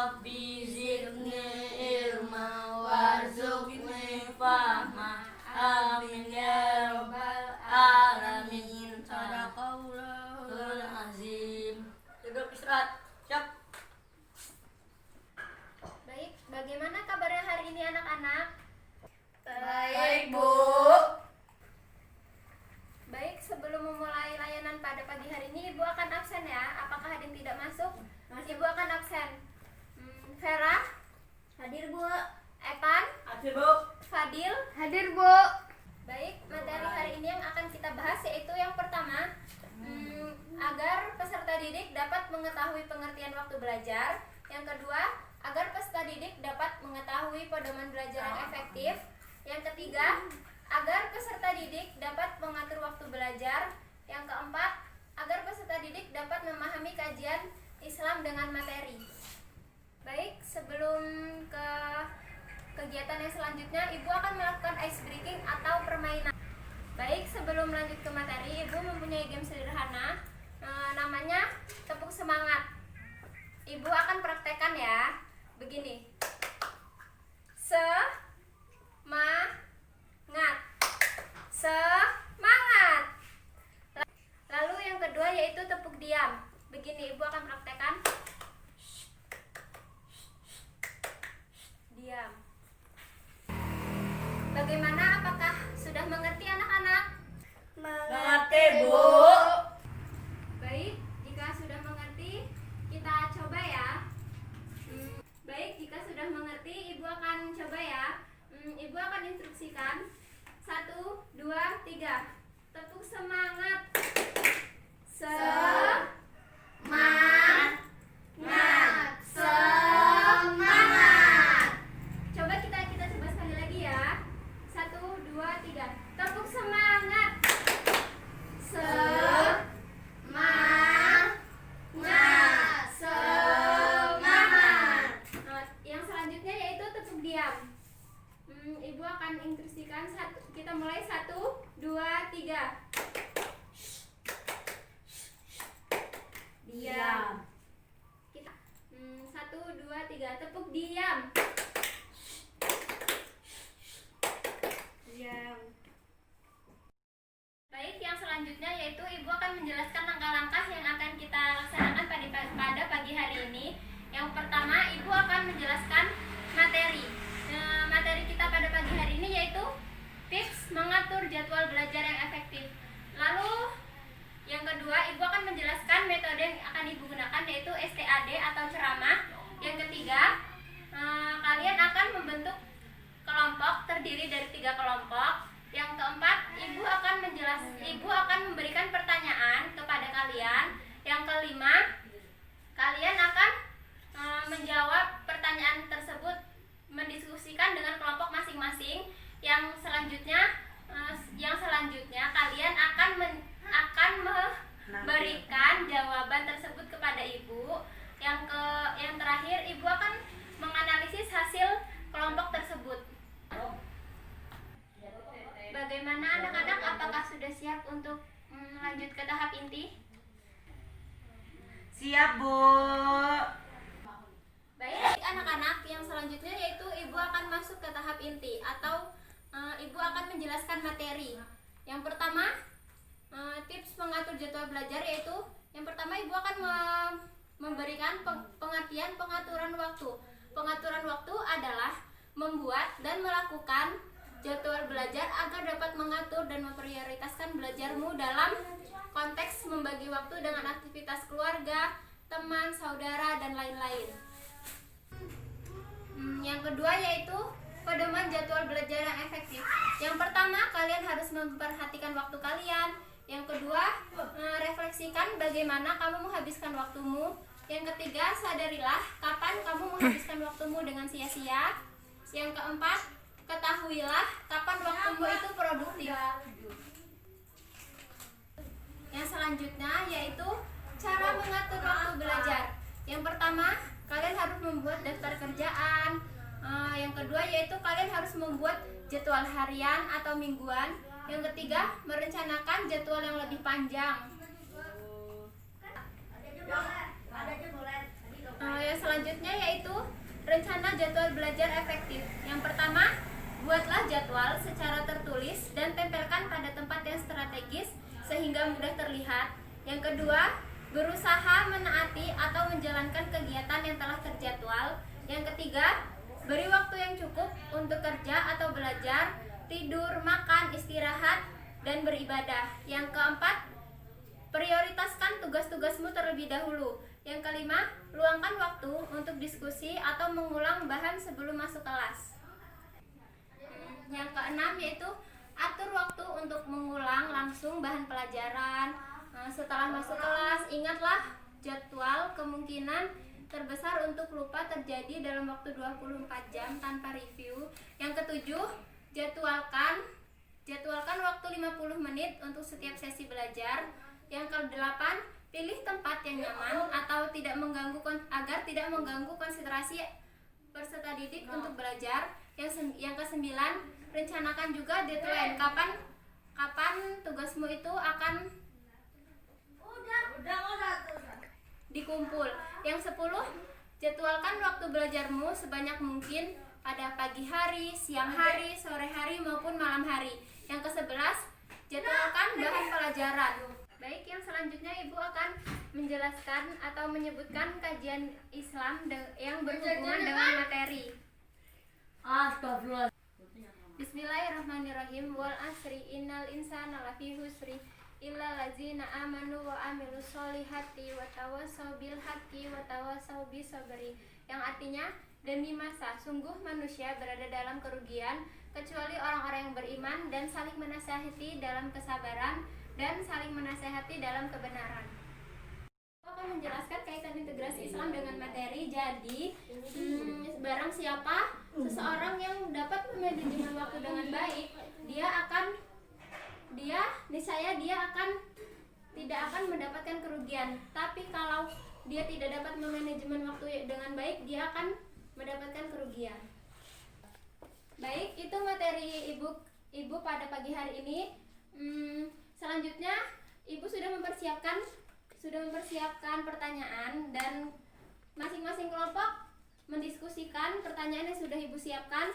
Rabbi zidni ilma warzuqni fahma. Amin ya rabbal alamin. Sadaqallahul azim. Duduk istirahat. Siap. Baik, bagaimana kabarnya hari ini anak-anak? Baik, Bu. Baik, sebelum memulai layanan pada pagi hari ini, Ibu akan absen ya. Apakah ada yang tidak masuk? Ibu akan absen. Vera? Hadir, Bu. Evan? Hadir, Bu. Fadil? Hadir, Bu. Baik, materi hari ini yang akan kita bahas yaitu yang pertama, agar peserta didik dapat mengetahui pengertian waktu belajar. Yang kedua, agar peserta didik dapat mengetahui pedoman belajar yang efektif. Yang ketiga, agar peserta didik dapat mengatur waktu belajar. Yang keempat, agar peserta didik dapat memahami kajian Islam dengan materi. Baik, sebelum ke kegiatan yang selanjutnya, Ibu akan melakukan ice breaking atau permainan. Baik, sebelum lanjut ke materi, Ibu mempunyai game sederhana, namanya tepuk semangat. Ibu akan praktekkan ya. Begini. Semangat. Semangat. Lalu yang kedua yaitu tepuk diam. Begini, Ibu akan praktekkan. Diam. Bagaimana? Apakah sudah mengerti anak-anak? Mengerti, Bu. Baik, jika sudah mengerti, kita coba ya. Baik, jika sudah mengerti, Ibu akan coba ya. Ibu akan instruksikan. 1, 2, 3. Tepuk semangat. Semangat. Semangat. Coba kita coba sekali lagi ya. 1, 2, 3. Tepuk semangat. Semangat. Semangat. Yang selanjutnya yaitu tepuk diam. Ibu akan instruksikan kita mulai 1, 2, 3. Diam. Kita 1, 2, 3. Tepuk diam. Diam. Baik, yang selanjutnya yaitu Ibu akan menjelaskan langkah-langkah yang akan kita laksanakan pada pagi hari ini. Yang pertama, Ibu akan menjelaskan materi. Materi kita pada pagi hari ini yaitu tips mengatur jadwal belajar yang efektif. Lalu yang kedua, Ibu akan menjelaskan metode yang akan Ibu gunakan yaitu STAD atau ceramah. Yang ketiga, kalian akan membentuk kelompok terdiri dari 3 kelompok. Yang keempat, Ibu akan memberikan pertanyaan kepada kalian. Yang kelima, kalian akan menjawab pertanyaan tersebut, mendiskusikan dengan kelompok masing-masing. Yang selanjutnya kalian akan memberikan jawaban tersebut kepada Ibu. Yang terakhir, Ibu akan menganalisis hasil kelompok tersebut. Bagaimana anak-anak, apakah sudah siap untuk lanjut ke tahap inti? Siap, Bu. Baik, anak-anak, yang selanjutnya yaitu Ibu akan masuk ke tahap inti atau Ibu akan menjelaskan materi. Yang pertama, tips mengatur jadwal belajar yaitu yang pertama Ibu akan memberikan pengertian pengaturan waktu. Pengaturan waktu adalah membuat dan melakukan jadwal belajar agar dapat mengatur dan memprioritaskan belajarmu dalam konteks membagi waktu dengan aktivitas keluarga, teman, saudara, dan lain-lain. Yang kedua yaitu pedoman jadwal belajar yang efektif. Yang pertama, kalian harus memperhatikan waktu kalian. Yang kedua, refleksikan bagaimana kamu menghabiskan waktumu. Yang ketiga, sadarilah kapan kamu menghabiskan waktumu dengan sia-sia. Yang keempat, ketahuilah kapan waktumu itu produktif. Yang selanjutnya yaitu cara mengatur waktu belajar. Yang pertama, kalian harus membuat daftar kerjaan. Yang kedua yaitu kalian harus membuat jadwal harian atau mingguan. Yang ketiga, merencanakan jadwal yang lebih panjang. Yang selanjutnya yaitu rencana jadwal belajar efektif. Yang pertama, buatlah jadwal secara tertulis dan tempelkan pada tempat yang strategis sehingga mudah terlihat. Yang kedua, berusaha menaati atau menjalankan kegiatan yang telah terjadwal. Yang ketiga, beri waktu yang cukup untuk kerja atau belajar, tidur, makan, istirahat, dan beribadah. Yang keempat, prioritaskan tugas-tugasmu terlebih dahulu. Yang kelima, luangkan waktu untuk diskusi atau mengulang bahan sebelum masuk kelas. Yang keenam yaitu atur waktu untuk mengulang langsung bahan pelajaran. Setelah masuk kelas, ingatlah jadwal kemungkinan terbesar untuk lupa terjadi dalam waktu 24 jam tanpa review. Yang ketujuh, jadwalkan waktu 50 menit untuk setiap sesi belajar. Yang kedelapan, pilih tempat yang nyaman atau agar tidak mengganggu konsentrasi peserta didik untuk belajar. Yang kesembilan, rencanakan juga deadline kapan tugasmu itu akan dikumpul. Yang 10, jadwalkan waktu belajarmu sebanyak mungkin pada pagi hari, siang hari, sore hari maupun malam hari. Yang ke-11, jadwalkan bahan pelajaran. Baik, yang selanjutnya Ibu akan menjelaskan atau menyebutkan kajian Islam yang berhubungan dengan materi. Astagfirullah. Bismillahirrahmanirrahim. Wal asri innal insana lafi husri illa lazina amanu wa amilus solihati wa tawassaw bil haqqi wa tawassaw bis sabri. Yang artinya, demi masa sungguh manusia berada dalam kerugian kecuali orang-orang yang beriman dan saling menasihati dalam kesabaran dan saling menasihati dalam kebenaran. Aku akan menjelaskan kaitan integrasi Islam dengan materi. Jadi, barang siapa seseorang yang dapat memanajemen waktu dengan baik, dia tidak akan mendapatkan kerugian. Tapi kalau dia tidak dapat memanajemen waktu dengan baik, dia akan mendapatkan kerugian. Baik, itu materi ibu pada pagi hari ini. Selanjutnya, Ibu sudah mempersiapkan pertanyaan dan masing-masing kelompok mendiskusikan pertanyaan yang sudah Ibu siapkan.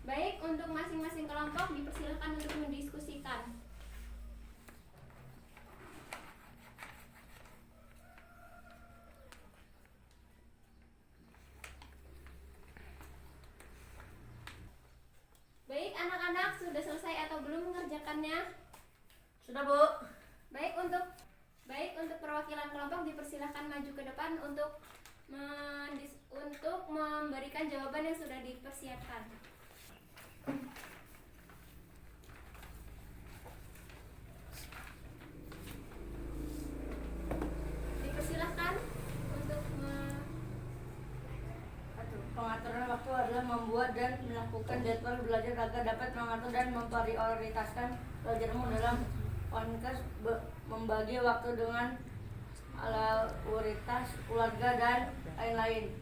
Baik, untuk masing-masing kelompok dipersilakan untuk mendiskusikan. Baik, anak-anak sudah selesai atau belum mengerjakannya? Sudah, Bu. Baik, untuk perwakilan kelompok dipersilakan maju ke depan untuk memberikan jawaban yang sudah dipersiapkan. Dipersilakan untuk Pengaturan waktu adalah membuat dan melakukan jadwal belajar agar dapat mengatur dan memprioritaskan belajarmu dalam konteks membagi waktu dengan aluritas keluarga dan lain-lain.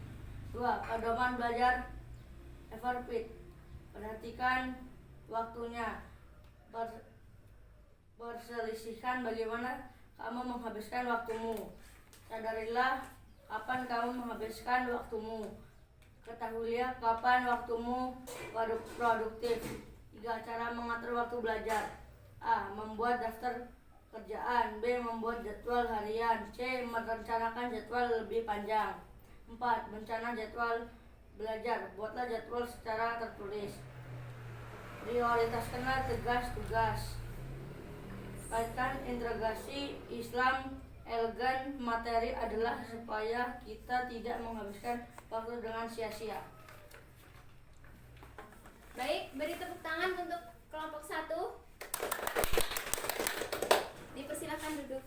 2. Pedoman belajar Everfit. Perhatikan waktunya. Perselisihkan bagaimana kamu menghabiskan waktumu. Sadarilah kapan kamu menghabiskan waktumu. Ketahuilah kapan waktumu produktif. 3. Cara mengatur waktu belajar. A. Membuat daftar kerjaan. B. Membuat jadwal harian. C. Merencanakan jadwal lebih panjang. 4. Bencana jadwal belajar. Buatlah jadwal secara tertulis. Prioritaskanlah tugas. Kaitkan integrasi Islam elegan materi adalah supaya kita tidak menghabiskan waktu dengan sia-sia. Baik, beri tepuk tangan untuk kelompok 1. Dipersilakan duduk.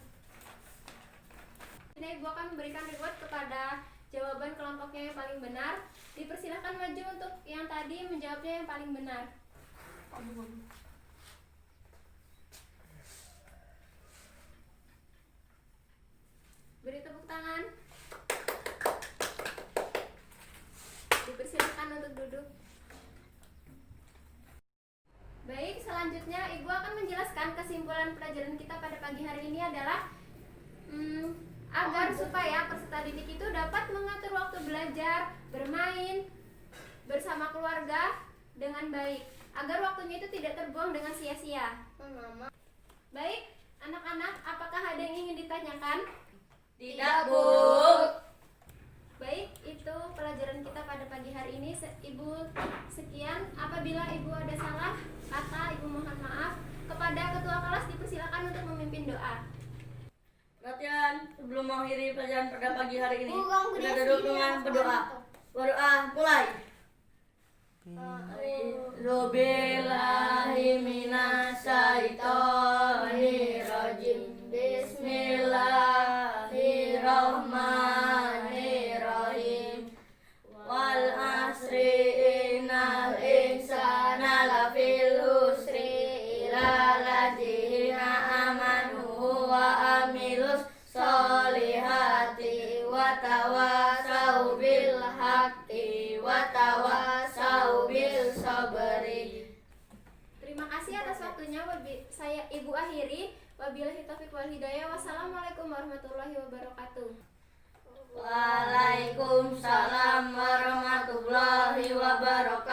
Ini Ibu akan memberikan reward kepada jawaban kelompoknya yang paling benar. Dipersilakan maju untuk yang tadi menjawabnya yang paling benar. Beri tepuk tangan. Dipersilakan untuk duduk. selanjutnya Ibu akan menjelaskan kesimpulan pelajaran kita pada pagi hari ini adalah agar supaya peserta didik itu dapat mengatur waktu belajar, bermain bersama keluarga dengan baik, agar waktunya itu tidak terbuang dengan sia-sia. Baik, anak-anak, apakah ada yang ingin ditanyakan? Tidak, Bu. Baik, itu pelajaran kita pada pagi hari ini. Ibu sekian. Apabila Ibu ada salah kata, Ibu mohon maaf. Kepada ketua kelas dipersilakan untuk memimpin doa. Perhatian, sebelum mengakhiri pelajaran pada pagi hari ini, Bu, kamu kita gede duduk segini, dengan aku berdoa. ngantuk. Berdoa, mulai. A'udzubillahi minasyaitonirrajim. Bismillahirrahmanirrahim. Wal asri innal insana lafil husri illa ladzina amanu wa amilus solihati wa tawasau bil haqqi wa tawasau bil sabri. Terima kasih atas waktunya. Saya Ibu akhiri. Wabillahi taufiq wal hidayah. Wassalamualaikum warahmatullahi wabarakatuh. Waalaikumsalam warahmatullahi wabarakatuh.